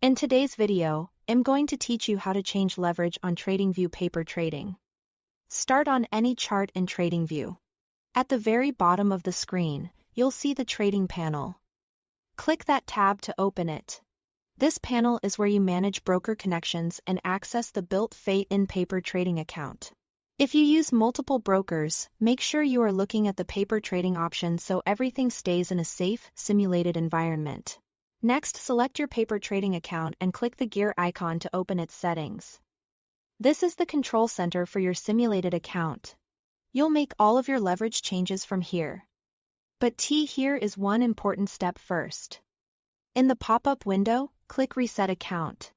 In today's video, I'm going to teach you how to change leverage on TradingView Paper Trading. Start on any chart in TradingView. At the very bottom of the screen, you'll see the Trading panel. Click that tab to open it. This panel is where you manage broker connections and access the built-in paper trading account. If you use multiple brokers, make sure you are looking at the paper trading options so everything stays in a safe, simulated environment. Next, select your paper trading account and click the gear icon to open its settings. This is the control center for your simulated account. You'll make all of your leverage changes from here. But here is one important step first. In the pop-up window, click Reset Account.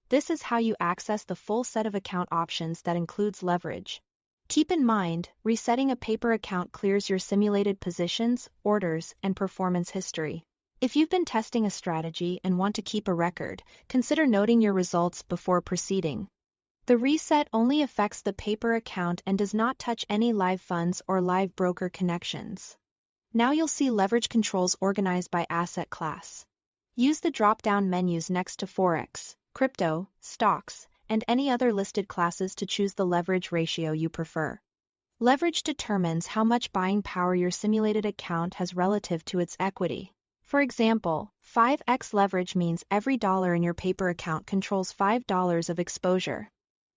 This is how you access the full set of account options that includes leverage. Keep in mind, resetting a paper account clears your simulated positions, orders, and performance history. If you've been testing a strategy and want to keep a record, consider noting your results before proceeding. The reset only affects the paper account and does not touch any live funds or live broker connections. Now you'll see leverage controls organized by asset class. Use the drop-down menus next to Forex, crypto, stocks, and any other listed classes to choose the leverage ratio you prefer. Leverage determines how much buying power your simulated account has relative to its equity. For example, 5x leverage means every dollar in your paper account controls $5 of exposure.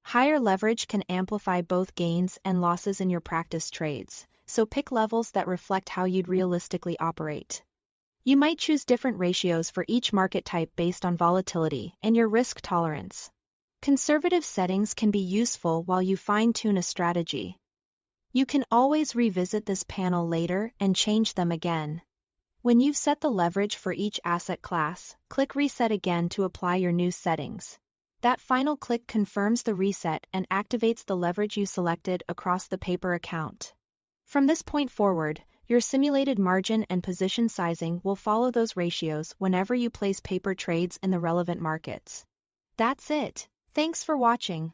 Higher leverage can amplify both gains and losses in your practice trades, so pick levels that reflect how you'd realistically operate. You might choose different ratios for each market type based on volatility and your risk tolerance. Conservative settings can be useful while you fine-tune a strategy. You can always revisit this panel later and change them again. When you've set the leverage for each asset class, click Reset again to apply your new settings. That final click confirms the reset and activates the leverage you selected across the paper account. From this point forward, your simulated margin and position sizing will follow those ratios whenever you place paper trades in the relevant markets. That's it. Thanks for watching.